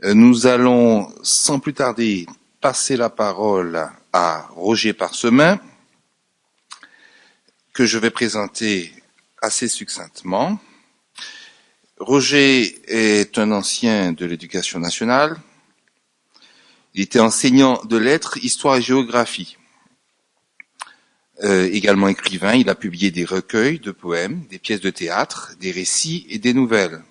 Nous allons sans plus tarder passer la parole à Roger Parsemin, que je vais présenter assez succinctement. Roger est un ancien de l'Éducation nationale. Il était enseignant de lettres, histoire et géographie. Également écrivain, il a publié des recueils de poèmes, des pièces de théâtre, des récits et des nouvelles,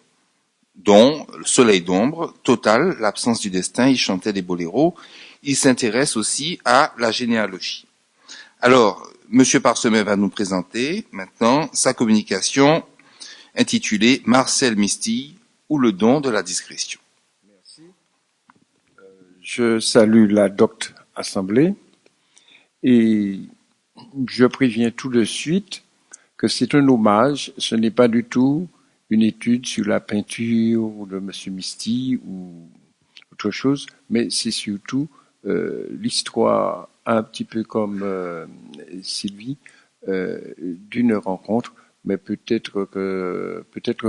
dont Le Soleil d'ombre, Total, L'absence du destin, il chantait des boléros. Il s'intéresse aussi à la généalogie. Alors, Monsieur Parsemin va nous présenter maintenant sa communication intitulée Marcel Mistille ou le don de la discrétion. Merci. Je salue la docte assemblée et je préviens tout de suite que c'est un hommage, ce n'est pas du tout une étude sur la peinture de Monsieur Mistille ou autre chose, mais c'est surtout l'histoire, un petit peu comme Sylvie, d'une rencontre, mais peut-être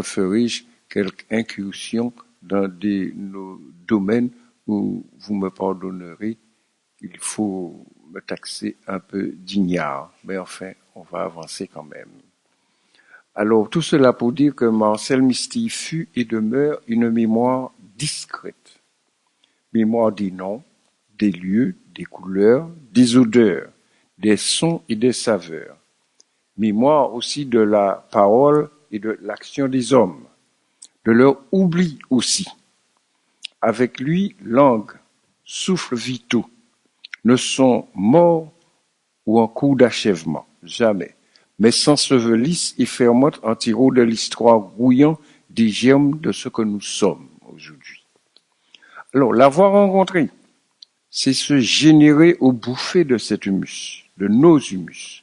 ferai-je quelques incursions dans nos domaines où vous me pardonnerez, il faut me taxer un peu d'ignare, mais enfin, on va avancer quand même. Alors, tout cela pour dire que Marcel Mistille fut et demeure une mémoire discrète. Mémoire des noms, des lieux, des couleurs, des odeurs, des sons et des saveurs. Mémoire aussi de la parole et de l'action des hommes, de leur oubli aussi. Avec lui, langue, souffles vitaux ne sont morts ou en cours d'achèvement, jamais, mais s'ensevelissent et fermentent en tirant de l'histoire grouillant des germes de ce que nous sommes aujourd'hui. Alors, l'avoir rencontré, c'est se générer au bouffées de cet humus, de nos humus,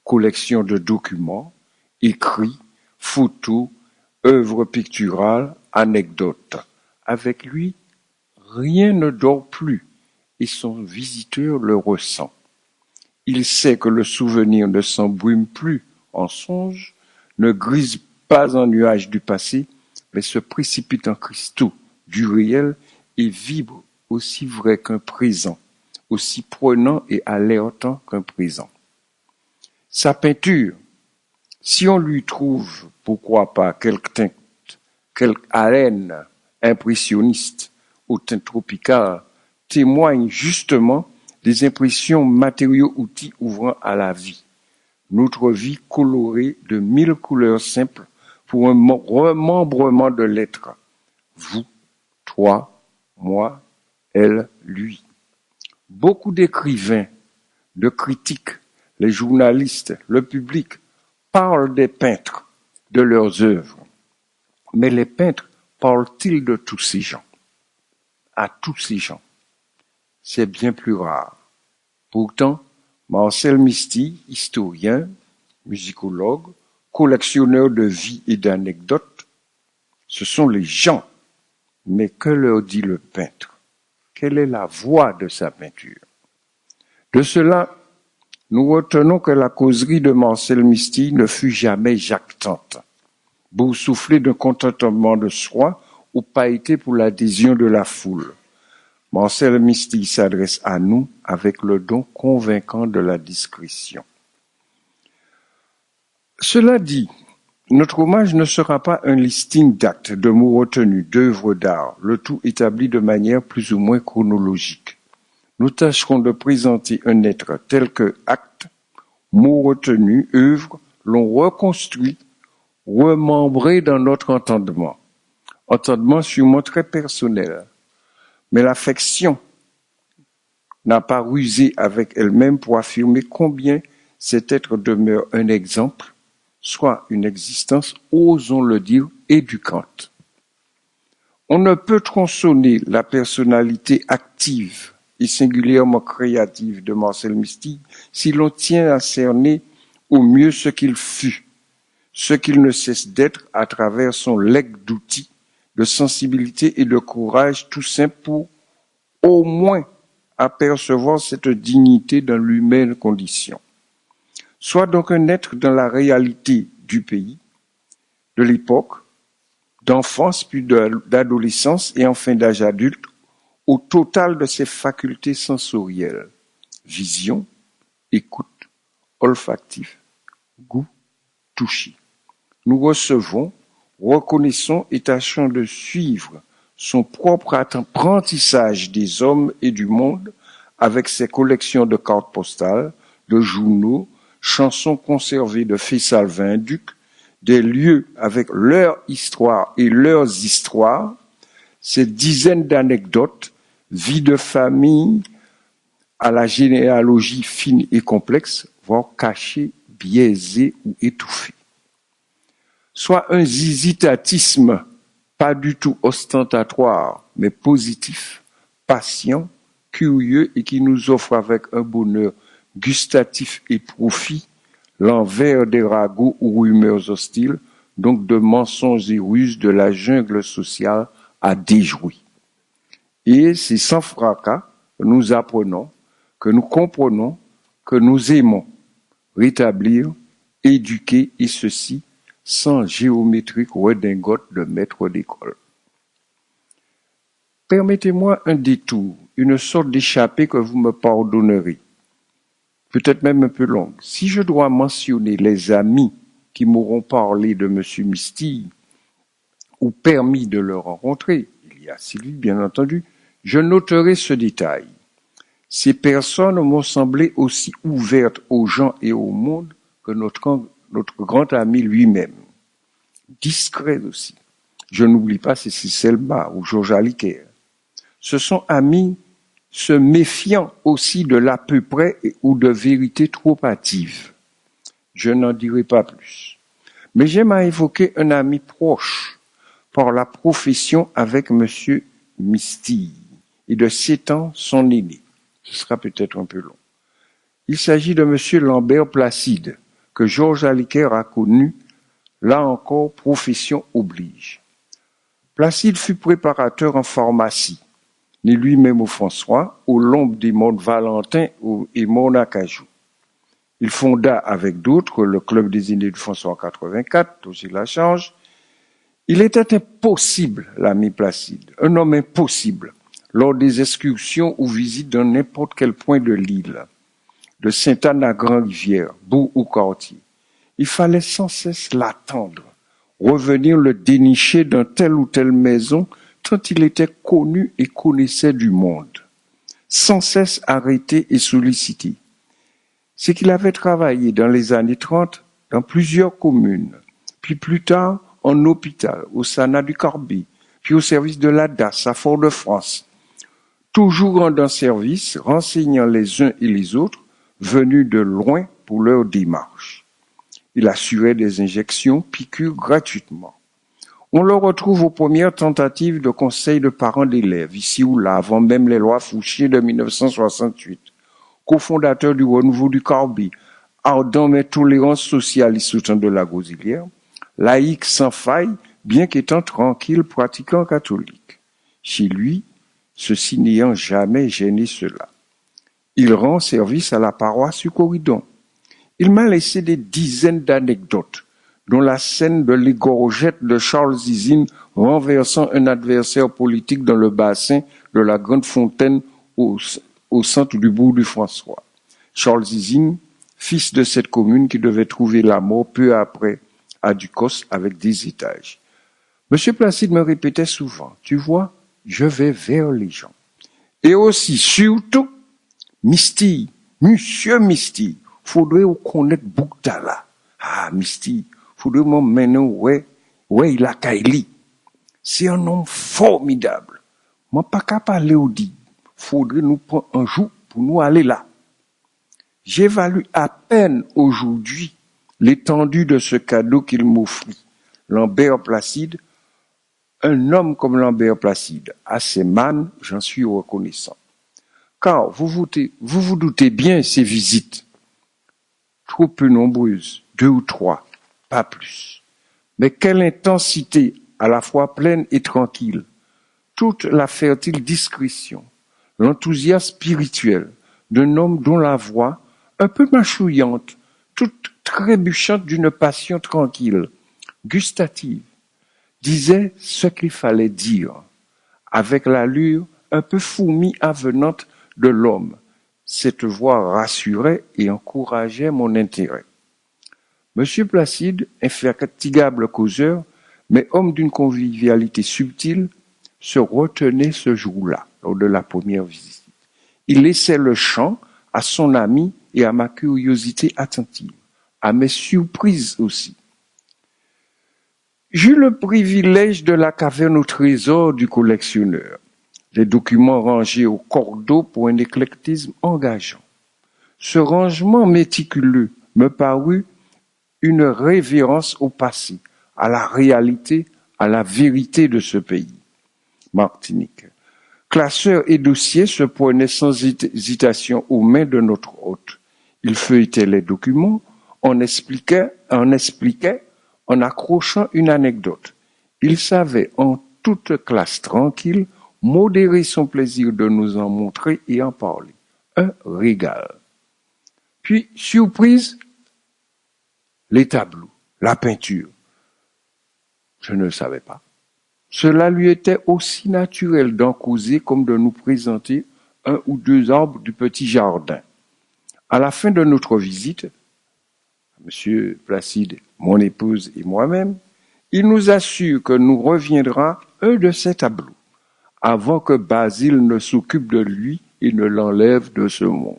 collection de documents, écrits, photos, œuvres picturales, anecdotes. Avec lui, rien ne dort plus et son visiteur le ressent. Il sait que le souvenir ne s'embrume plus en songe, ne grise pas en nuage du passé, mais se précipite en cristaux du réel et vibre aussi vrai qu'un présent, aussi prenant et alertant qu'un présent. Sa peinture, si on lui trouve, pourquoi pas, quelque teinte, quelque haleine impressionniste au teint tropical, témoigne justement des impressions matériaux outils ouvrant à la vie. Notre vie colorée de 1000 couleurs simples pour un remembrement de l'être. Vous, toi, moi, elle, lui. Beaucoup d'écrivains, de critiques, les journalistes, le public parlent des peintres, de leurs œuvres. Mais les peintres parlent-ils de tous ces gens? À tous ces gens. C'est bien plus rare. Pourtant, Marcel Mistille, historien, musicologue, collectionneur de vie et d'anecdotes, ce sont les gens. Mais que leur dit le peintre? Quelle est la voix de sa peinture? De cela, nous retenons que la causerie de Marcel Mistille ne fut jamais jactante, boursouflée d'un contentement de soi ou pailletée pour l'adhésion de la foule. Marcel Mistille s'adresse à nous avec le don convaincant de la discrétion. Cela dit, notre hommage ne sera pas un listing d'actes, de mots retenus, d'œuvres d'art, le tout établi de manière plus ou moins chronologique. Nous tâcherons de présenter un être tel que actes, mots retenus, œuvres, l'ont reconstruit, remembré dans notre entendement. Entendement sûrement très personnel. Mais l'affection n'a pas rusé avec elle-même pour affirmer combien cet être demeure un exemple, soit une existence, osons le dire, éducante. On ne peut tronçonner la personnalité active et singulièrement créative de Marcel Mistille si l'on tient à cerner au mieux ce qu'il fut, ce qu'il ne cesse d'être à travers son legs d'outils, de sensibilité et de courage tout simple pour au moins apercevoir cette dignité dans l'humaine condition. Soit donc un être dans la réalité du pays, de l'époque, d'enfance puis d'adolescence et en fin d'âge adulte, au total de ses facultés sensorielles, vision, écoute, olfactif, goût, toucher. Nous recevons, reconnaissons et tâchons de suivre son propre apprentissage des hommes et du monde avec ses collections de cartes postales, de journaux, chansons conservées de Fay-Salvin-Duc, des lieux avec leur histoire et leurs histoires, ces dizaines d'anecdotes, vie de famille à la généalogie fine et complexe, voire cachée, biaisée ou étouffée. Soit un zizitatisme pas du tout ostentatoire, mais positif, patient, curieux et qui nous offre avec un bonheur gustatif et profit l'envers des ragots ou rumeurs hostiles, donc de mensonges et ruses de la jungle sociale à déjouer. Et c'est sans fracas que nous apprenons, que nous comprenons, que nous aimons rétablir, éduquer et ceci sans géométrique redingote de maître d'école. Permettez-moi un détour, une sorte d'échappée que vous me pardonnerez, peut-être même un peu longue. Si je dois mentionner les amis qui m'auront parlé de M. Misty ou permis de le rencontrer, il y a Sylvie bien entendu, je noterai ce détail. Ces personnes m'ont semblé aussi ouvertes aux gens et au monde que notre grand ami lui-même. Discret aussi. Je n'oublie pas Cécile Selma ou Georges Aliquer. Ce sont amis se méfiant aussi de l'à peu près ou de vérités trop hâtives. Je n'en dirai pas plus. Mais j'aime à évoquer un ami proche par la profession avec M. Misty et de 7 ans son aîné. Ce sera peut-être un peu long. Il s'agit de M. Lambert Placide, que Georges Aliquer a connu, là encore, profession oblige. Placide fut préparateur en pharmacie, né lui-même au François, au Lombe des Monts Valentin et Monacajou. Il fonda avec d'autres le Club des aînés du François en 84, aussi la change. Il était impossible, l'ami Placide, un homme impossible, lors des excursions ou visites dans n'importe quel point de l'île, de Sainte-Anne à Grand-Rivière, bourg ou quartier. Il fallait sans cesse l'attendre, revenir le dénicher dans telle ou telle maison, tant il était connu et connaissait du monde. Sans cesse arrêté et sollicité. C'est qu'il avait travaillé dans les années 30 dans plusieurs communes, puis plus tard en hôpital, au Sana du Corbet, puis au service de la DAS à Fort-de-France, toujours rendant service, renseignant les uns et les autres, venus de loin pour leur démarche. Il assurait des injections, piqûres gratuitement. On le retrouve aux premières tentatives de conseil de parents d'élèves, ici ou là, avant même les lois Fouché de 1968. Cofondateur du Renouveau du Corbet, ardent mais tolérant socialiste au temps de la Gosilière, laïque sans faille, bien qu'étant tranquille pratiquant catholique. Chez lui, ceci n'ayant jamais gêné cela. Il rend service à la paroisse du Corridon. Il m'a laissé des dizaines d'anecdotes, dont la scène de l'égorgette de Charles Zizine renversant un adversaire politique dans le bassin de la Grande Fontaine au centre du bourg du François. Charles Zizine, fils de cette commune qui devait trouver la mort peu après à Ducos avec des étages. Monsieur Placide me répétait souvent, tu vois, je vais vers les gens. Et aussi, surtout, Misty, Monsieur Misty, faudrait connaître Bouktala. Ah, Misty, faudrait m'emmener ouais, il a Kaili. C'est un homme formidable. Moi, pas qu'à parler au dit. Faudrait nous prendre un jour pour nous aller là. J'évalue à peine aujourd'hui l'étendue de ce cadeau qu'il m'offrit. Lambert Placide, un homme comme Lambert Placide, à ses mannes, j'en suis reconnaissant. Car vous vous doutez bien ces visites, trop peu nombreuses, 2 ou 3, pas plus. Mais quelle intensité, à la fois pleine et tranquille, toute la fertile discrétion, l'enthousiasme spirituel d'un homme dont la voix, un peu mâchouillante, toute trébuchante d'une passion tranquille, gustative, disait ce qu'il fallait dire, avec l'allure un peu fourmi avenante de l'homme. Cette voix rassurait et encourageait mon intérêt. Monsieur Placide, infatigable causeur, mais homme d'une convivialité subtile, se retenait ce jour-là, lors de la première visite. Il laissait le champ à son ami et à ma curiosité attentive, à mes surprises aussi. J'eus le privilège de la caverne au trésor du collectionneur, les documents rangés au cordeau pour un éclectisme engageant. Ce rangement méticuleux me parut une révérence au passé, à la réalité, à la vérité de ce pays. Martinique. Classeurs et dossiers se prenaient sans hésitation aux mains de notre hôte. Il feuilletait les documents, on expliquait, en accrochant une anecdote. Il savait, en toute classe tranquille, modérer son plaisir de nous en montrer et en parler. Un régal. Puis, surprise, les tableaux, la peinture. Je ne le savais pas. Cela lui était aussi naturel d'en causer comme de nous présenter un ou deux arbres du petit jardin. À la fin de notre visite, Monsieur Placide, mon épouse et moi-même, il nous assure que nous reviendra un de ces tableaux, avant que Basile ne s'occupe de lui et ne l'enlève de ce monde.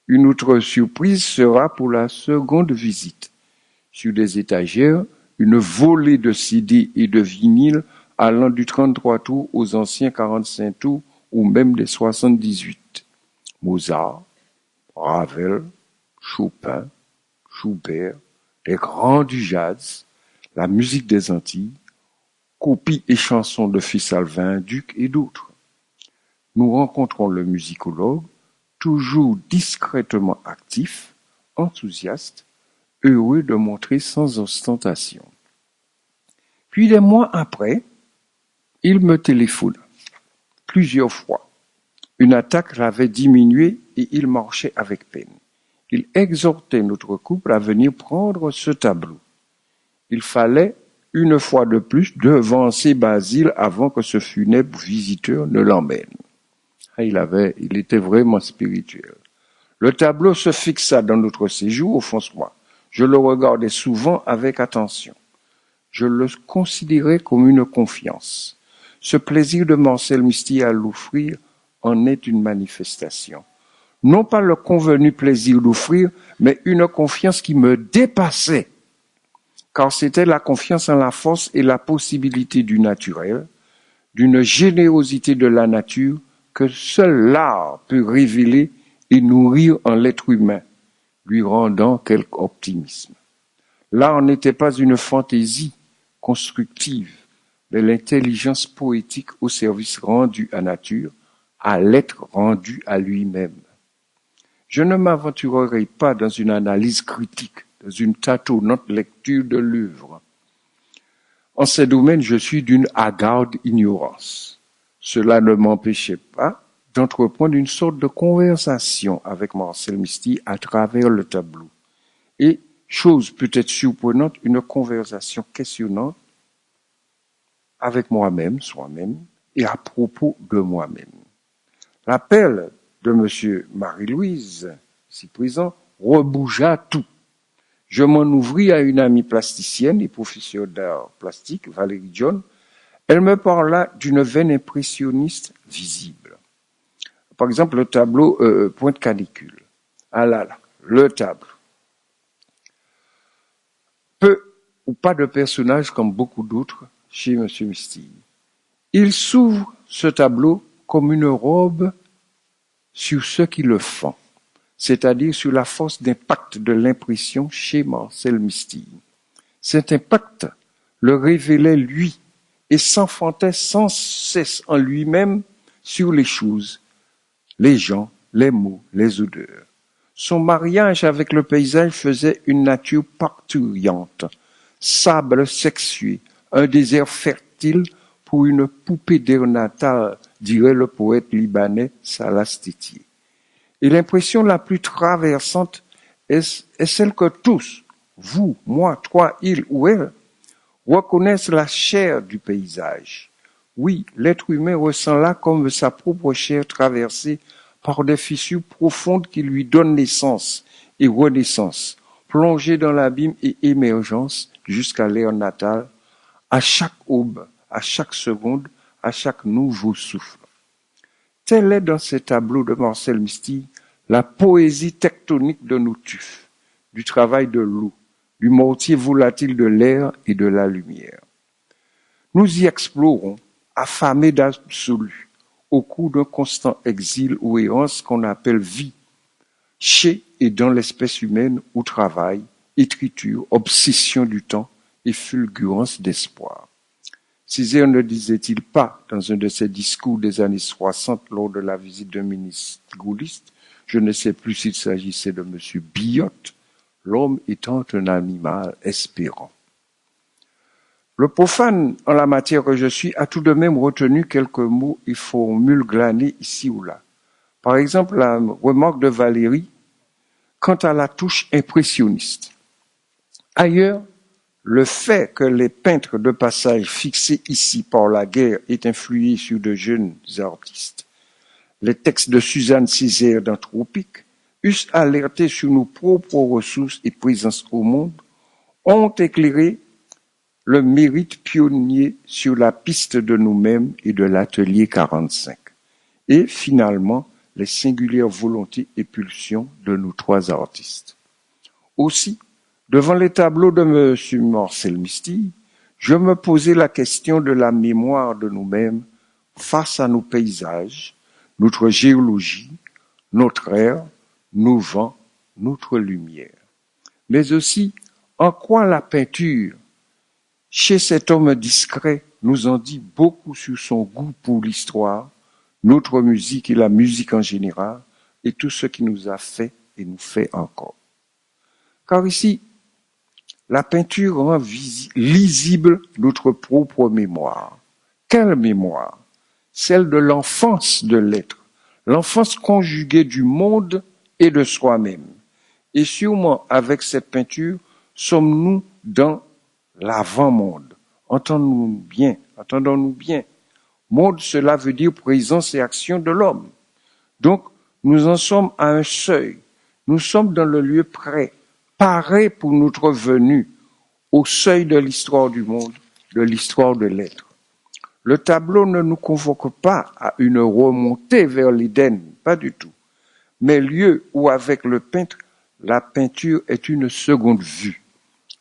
Une autre surprise sera pour la seconde visite. Sur des étagères, une volée de CD et de vinyles allant du 33 tours aux anciens 45 tours ou même des 78. Mozart, Ravel, Chopin, Schubert, les grands du jazz, la musique des Antilles, copies et chansons de Fils Alvin, Duc et d'autres. Nous rencontrons le musicologue, toujours discrètement actif, enthousiaste, heureux de montrer sans ostentation. Puis des mois après, il me téléphona plusieurs fois. Une attaque l'avait diminué et il marchait avec peine. Il exhortait notre couple à venir prendre ce tableau. Il fallait, une fois de plus, devancer Basile avant que ce funèbre visiteur ne l'emmène. Il était vraiment spirituel. Le tableau se fixa dans notre séjour au François. Je le regardais souvent avec attention. Je le considérais comme une confiance. Ce plaisir de Marcel Misty à l'offrir en est une manifestation. Non pas le convenu plaisir d'offrir, mais une confiance qui me dépassait. Car c'était la confiance en la force et la possibilité du naturel, d'une générosité de la nature que seul l'art peut révéler et nourrir en l'être humain, lui rendant quelque optimisme. L'art n'était pas une fantaisie constructive, mais l'intelligence poétique au service rendu à nature, à l'être rendu à lui-même. Je ne m'aventurerai pas dans une analyse critique, dans une tâtonnante lecture de l'œuvre. En ces domaines, je suis d'une hagarde ignorance. Cela ne m'empêchait pas d'entreprendre une sorte de conversation avec Marcel Misty à travers le tableau. Et, chose peut-être surprenante, une conversation questionnante avec moi-même, soi-même, et à propos de moi-même. L'appel de M. Marie-Louise, ici présent, rebougea tout. Je m'en ouvris à une amie plasticienne et professeure d'art plastique, Valérie John. Elle me parla d'une veine impressionniste visible. Par exemple, le tableau Pointe Canicule. Ah là là, le tableau. Peu ou pas de personnages comme beaucoup d'autres chez M. Misty. Il s'ouvre, ce tableau, comme une robe sur ce qui le fend, c'est-à-dire sur la force d'impact de l'impression chez Marcel Misty. Cet impact le révélait lui et s'enfantait sans cesse en lui-même sur les choses, les gens, les mots, les odeurs. Son mariage avec le paysage faisait une nature parturiante, sable sexué, un désert fertile pour une poupée d'air natal, dirait le poète libanais Salas Tétier. Et l'impression la plus traversante est celle que tous, vous, moi, toi, il ou elle, reconnaissent la chair du paysage. Oui, l'être humain ressent là comme sa propre chair traversée par des fissures profondes qui lui donnent naissance et renaissance, plongée dans l'abîme et émergence jusqu'à l'ère natale, à chaque aube, à chaque seconde, à chaque nouveau souffle. Telle est dans ces tableaux de Marcel Mystille la poésie tectonique de nos tufs, du travail de l'eau, du mortier volatile de l'air et de la lumière. Nous y explorons, affamés d'absolu, au cours d'un constant exil ou errance qu'on appelle vie, chez et dans l'espèce humaine où travail, écriture, obsession du temps et fulgurance d'espoir. Césaire ne disait-il pas, dans un de ses discours des années 60 lors de la visite d'un ministre gaulliste, je ne sais plus s'il s'agissait de M. Biot, l'homme étant un animal espérant. Le profane en la matière que je suis a tout de même retenu quelques mots et formules glanés ici ou là. Par exemple, la remarque de Valéry quant à la touche impressionniste. Ailleurs, le fait que les peintres de passage fixés ici par la guerre aient influé sur de jeunes artistes, les textes de Suzanne Césaire dans Tropique eussent alerté sur nos propres ressources et présences au monde, ont éclairé le mérite pionnier sur la piste de nous-mêmes et de l'atelier 45, et finalement les singulières volontés et pulsions de nos trois artistes. Aussi, devant les tableaux de M. Marcel Mystille, je me posais la question de la mémoire de nous-mêmes face à nos paysages, notre géologie, notre air, nos vents, notre lumière. Mais aussi, en quoi la peinture, chez cet homme discret, nous en dit beaucoup sur son goût pour l'histoire, notre musique et la musique en général, et tout ce qui nous a fait et nous fait encore. Car ici, la peinture rend lisible notre propre mémoire. Quelle mémoire? Celle de l'enfance de l'être, l'enfance conjuguée du monde et de soi-même. Et sûrement, avec cette peinture, sommes-nous dans l'avant-monde. Entendons-nous bien. Monde, cela veut dire présence et action de l'homme. Donc, nous en sommes à un seuil. Nous sommes dans le lieu prêt, paré pour notre venue, au seuil de l'histoire du monde, de l'histoire de l'être. Le tableau ne nous convoque pas à une remontée vers l'Éden, pas du tout, mais lieu où, avec le peintre, la peinture est une seconde vue.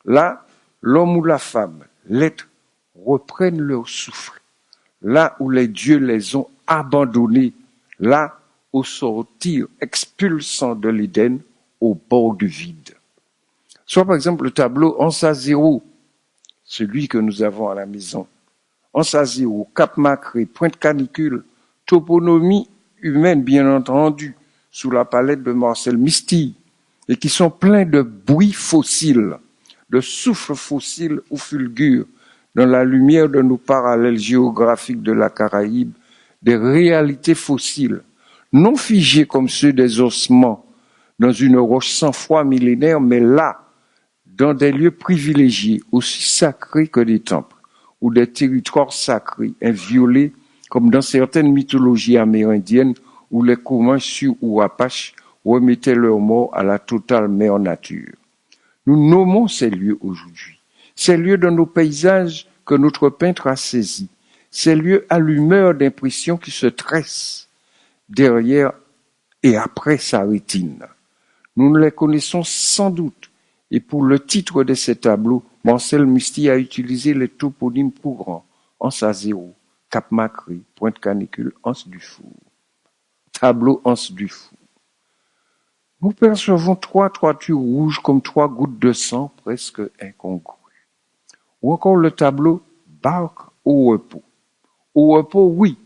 Là, l'homme ou la femme, l'être, reprennent leur souffle. Là où les dieux les ont abandonnés, là, au sortir expulsant de l'Éden, au bord du vide. Soit par exemple le tableau Ansa Zéro, celui que nous avons à la maison. Ansa Zéro, Cap Macré, Pointe Canicule, toponymie humaine bien entendu, sous la palette de Marcel Mystille, et qui sont pleins de bruits fossiles, de souffles fossiles ou fulgures, dans la lumière de nos parallèles géographiques de la Caraïbe, des réalités fossiles, non figées comme ceux des ossements, dans une roche sans foi millénaire, mais là, dans des lieux privilégiés, aussi sacrés que des temples, ou des territoires sacrés, inviolés, comme dans certaines mythologies amérindiennes, où les Comanches, Sioux ou Apaches remettaient leurs morts à la totale mère nature. Nous nommons ces lieux aujourd'hui, ces lieux dans nos paysages que notre peintre a saisis, ces lieux allumeurs d'impressions qui se tressent derrière et après sa rétine. Nous les connaissons sans doute, et pour le titre de ces tableaux, Marcel Mystille a utilisé les toponymes courants, Ansa Zéro, Cap Macré, Pointe Canicule, Anse du Four. Tableau Anse du Four. Nous percevons trois toitures rouges comme trois gouttes de sang presque incongrues. Ou encore le tableau Barque au repos. Au repos, oui,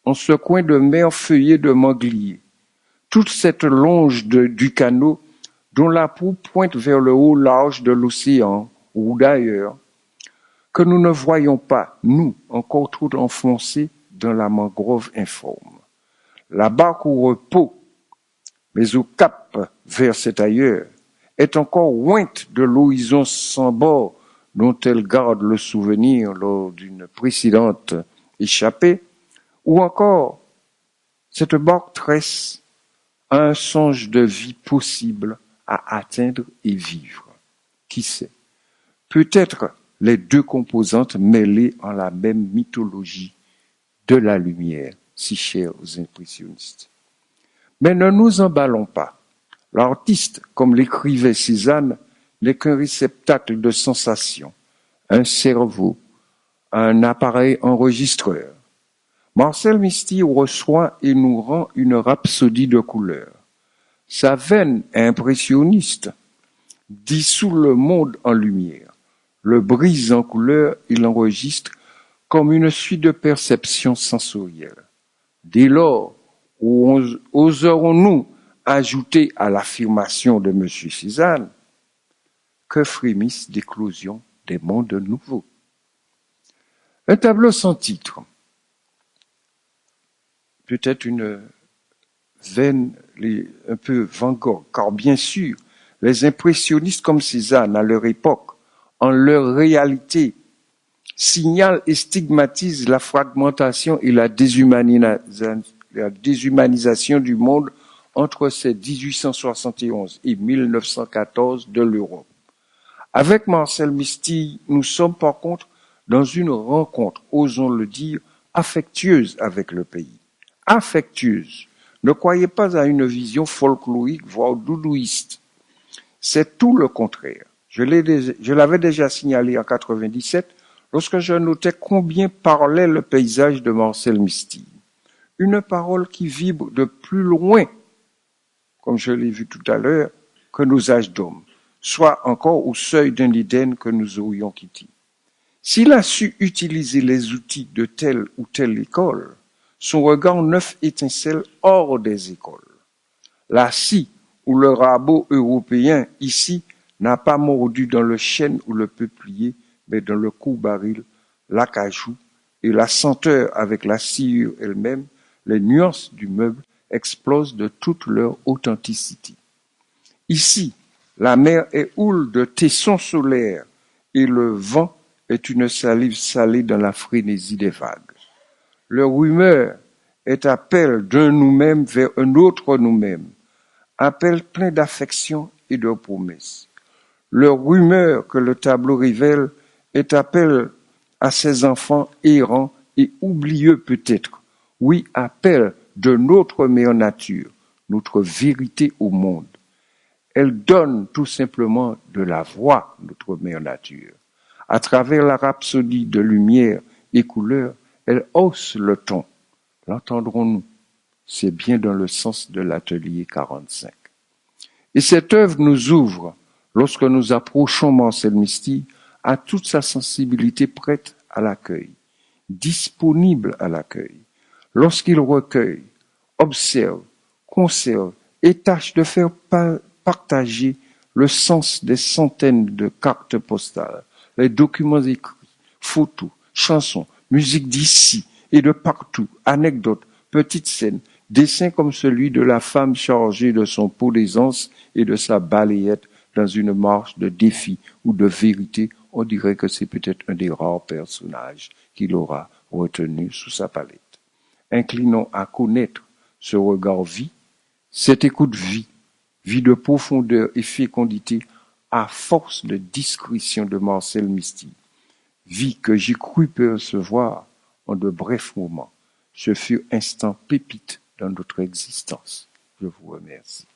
en ce coin de mer feuillé de mangliers. Toute cette longe du canot dont la proue pointe vers le haut large de l'océan, ou d'ailleurs, que nous ne voyons pas, nous, encore trop enfoncés dans la mangrove informe. La barque au repos, mais au cap vers cet ailleurs, est encore ointe de l'horizon sans bord dont elle garde le souvenir lors d'une précédente échappée, ou encore cette barque tresse a un songe de vie possible à atteindre et vivre. Qui sait? Peut-être les deux composantes mêlées en la même mythologie de la lumière, si chère aux impressionnistes. Mais ne nous emballons pas. L'artiste, comme l'écrivait Cézanne, n'est qu'un réceptacle de sensations, un cerveau, un appareil enregistreur. Marcel Misty reçoit et nous rend une rhapsodie de couleurs. Sa veine impressionniste dissout le monde en lumière, le brise en couleurs et l'enregistre comme une suite de perceptions sensorielles. Dès lors, oserons-nous ajouter à l'affirmation de M. Cézanne que frémissent d'éclosion des mondes nouveaux. Un tableau sans titre, peut-être une veine un peu Van Gogh, car bien sûr, les impressionnistes comme Cézanne, à leur époque, en leur réalité, signalent et stigmatisent la fragmentation et la déshumanisation du monde entre ces 1871 et 1914 de l'Europe. Avec Marcel Misty, nous sommes par contre dans une rencontre, osons le dire, affectueuse avec le pays. Affectueuse. Ne croyez pas à une vision folklorique, voire doudouiste. C'est tout le contraire. Je l'avais déjà signalé en 97, lorsque je notais combien parlait le paysage de Marcel Misty. Une parole qui vibre de plus loin, comme je l'ai vu tout à l'heure, que nos âges d'hommes, soit encore au seuil d'un Éden que nous aurions quitté. S'il a su utiliser les outils de telle ou telle école, son regard neuf étincelle hors des écoles. La scie ou le rabot européen, ici, n'a pas mordu dans le chêne ou le peuplier, mais dans le cou-baril, l'acajou, et la senteur avec la sciure elle-même, les nuances du meuble explosent de toute leur authenticité. Ici, la mer est houle de tessons solaires, et le vent est une salive salée dans la frénésie des vagues. Leur rumeur est appel d'un nous-mêmes vers un autre nous-mêmes, appel plein d'affection et de promesses. Leur rumeur que le tableau révèle est appel à ses enfants errants et oublieux peut-être. Oui, appel de notre mère nature, notre vérité au monde. Elle donne tout simplement de la voix, notre mère nature. À travers la rhapsodie de lumière et couleurs, elle hausse le ton. L'entendrons-nous? C'est bien dans le sens de l'atelier 45. Et cette œuvre nous ouvre, lorsque nous approchons Marcel Misty, à toute sa sensibilité prête à l'accueil, disponible à l'accueil. Lorsqu'il recueille, observe, conserve et tâche de faire partager le sens des centaines de cartes postales, les documents écrits, photos, chansons, musique d'ici et de partout, anecdotes, petites scènes, dessins comme celui de la femme chargée de son pot d'aisance et de sa balayette dans une marche de défi ou de vérité. On dirait que c'est peut-être un des rares personnages qu'il aura retenu sous sa palette. Inclinons à connaître ce regard vie, cette écoute vie de profondeur et fécondité à force de discrétion de Marcel Misty. Vie que j'ai cru percevoir en de brefs moments. Ce fut instant pépite dans notre existence. Je vous remercie.